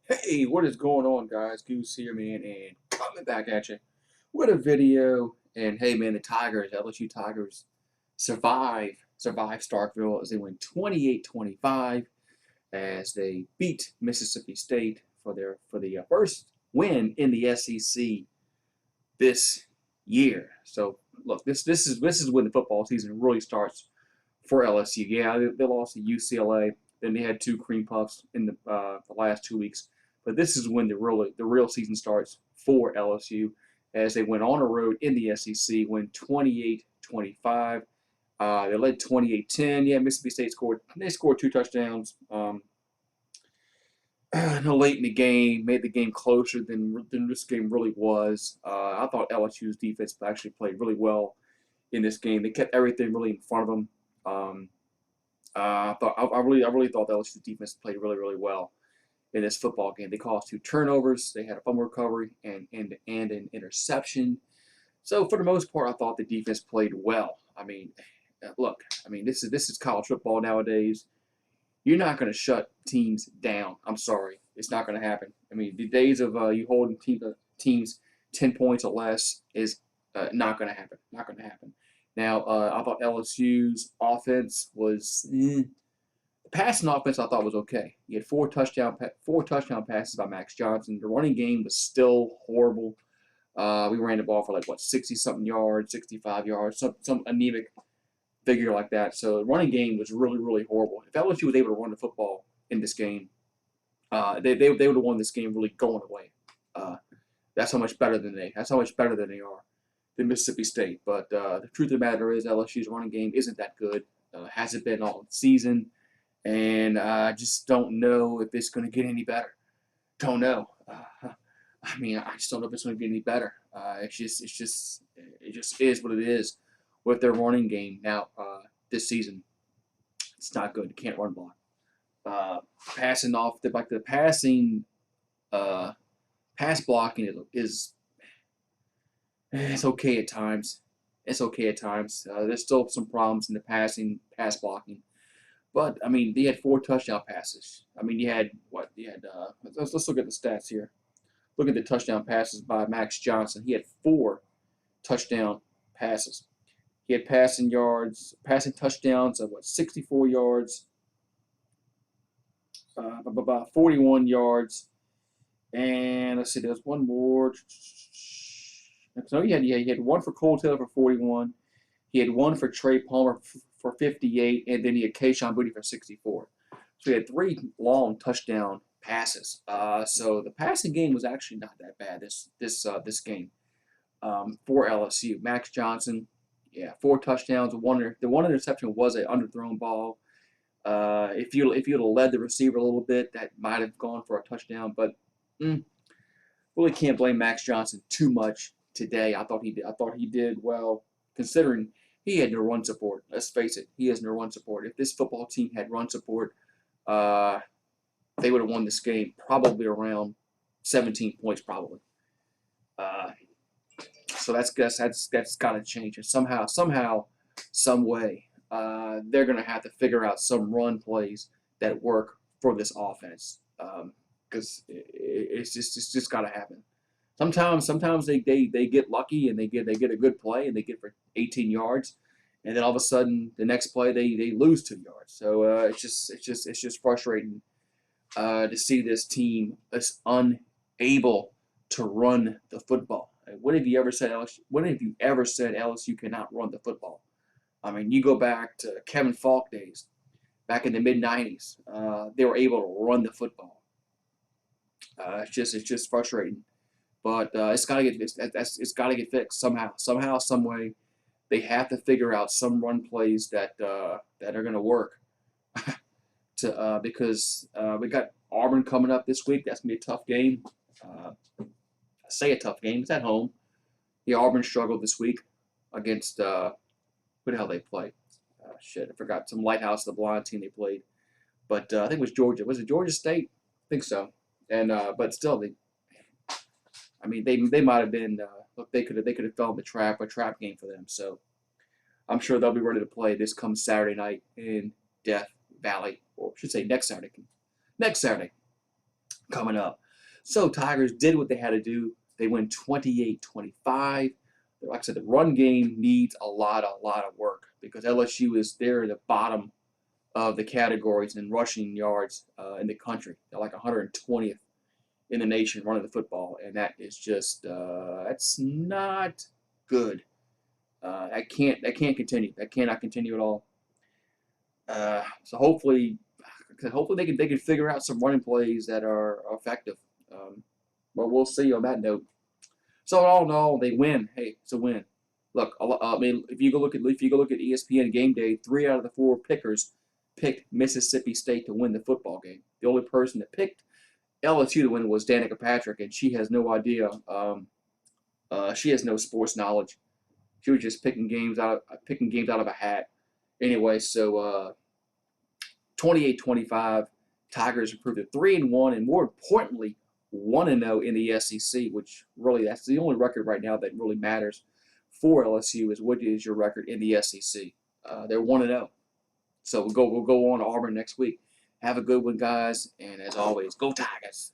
Hey, what is going on, guys? Goose here, man, and coming back at you with a video. And hey, man, the Tigers, LSU Tigers, survive Starkville as they win 28-25 as they beat Mississippi State for the first win in the SEC this year. So look, this is when the football season really starts for LSU. Yeah, they lost to UCLA. Then they had two cream puffs in the last 2 weeks. But this is when the real season starts for LSU as they went on a road in the SEC, win 28-25. They led 28-10. Yeah, Mississippi State scored. They scored two touchdowns. Late in the game, made the game closer than this game really was. I thought LSU's defense actually played really well in this game. They kept everything really in front of them. I really thought the LSU defense played really well in this football game. They caused two turnovers. They had a fumble recovery and an interception. So for the most part, I thought the defense played well. I mean, look, this is college football nowadays. You're not going to shut teams down. I'm sorry, it's not going to happen. I mean, the days of you holding teams 10 points or less is not going to happen. Not going to happen. Now, I thought LSU's offense was the passing offense. I thought was okay. You had four touchdown passes by Max Johnson. The running game was still horrible. We ran the ball for like what 60-something yards, 65 yards, some anemic figure like that. So the running game was really horrible. If LSU was able to run the football in this game, they would have won this game really going away. That's how much better than they. That's how much better than they are than Mississippi State. But the truth of the matter is LSU's running game isn't that good. Hasn't been all season, and I just don't know if it's going to get any better. Don't know. I just don't know if it's going to get any better. It just is what it is with their running game now this season. It's not good. You can't run block. Passing off the passing pass blocking is it's okay at times. It's okay at times. There's still some problems in the pass blocking. But I mean, they had four touchdown passes. I mean, you had what? You had let's look at the stats here. Look at the touchdown passes by Max Johnson. He had four touchdown passes. He had passing touchdowns of what 64 yards, about 41 yards, and let's see, there's one more. So he had one for Cole Taylor for 41. He had one for Trey Palmer for 58, and then he had Kayshon Boutte for 64. So he had three long touchdown passes. So the passing game was actually not that bad this game for LSU. Max Johnson, yeah, four touchdowns. The one interception was an underthrown ball. If you'd have led the receiver a little bit, that might have gone for a touchdown. But really can't blame Max Johnson too much today. I thought he did well considering he had no run support. Let's face it, he has no run support. If this football team had run support, they would have won this game probably around 17 points, probably. So that's got to change. And somehow, some way, they're going to have to figure out some run plays that work for this offense. Because it's just got to happen. Sometimes they get lucky and they get a good play and they get for 18 yards, and then all of a sudden the next play they lose 2 yards. So it's just frustrating to see this team is unable to run the football. When have you ever said LSU cannot run the football? I mean, you go back to Kevin Falk days, back in the mid '90s. They were able to run the football. It's just frustrating, but it's got to get fixed somehow, some way. They have to figure out some run plays that are going to work. Because we got Auburn coming up this week. That's gonna be a tough game. I say a tough game. It's at home. The Auburn struggled this week against who the hell they play? Shit, I forgot. Some Lighthouse, the blind team they played. But I think it was Georgia. Was it Georgia State? I think so. And but still, they might have been. Look, they could have fell in a trap game for them. So I'm sure they'll be ready to play this come Saturday night in Death Valley, or I should say next Saturday. Next Saturday. coming up. So Tigers did what they had to do. They win 28-25. Like I said, the run game needs a lot of work because LSU is there at the bottom of the categories in rushing yards in the country. They're like 120th in the nation running the football, and that is just that's not good. That can't continue. That cannot continue at all. So hopefully they can figure out some running plays that are effective. But we'll see on that note. So all in all, they win. Hey, it's a win. Look, I mean, if you go look at ESPN Game Day, 3 out of the 4 pickers picked Mississippi State to win the football game. The only person that picked LSU to win was Danica Patrick, and she has no idea. She has no sports knowledge. She was just picking games out of a hat. Anyway, so 28-25, Tigers improved to 3-1, and more importantly, 1-0 in the SEC, which really that's the only record right now that really matters for LSU is what is your record in the SEC. They're 1-0, so we'll go on to Auburn next week. Have a good one, guys, and as always, go Tigers.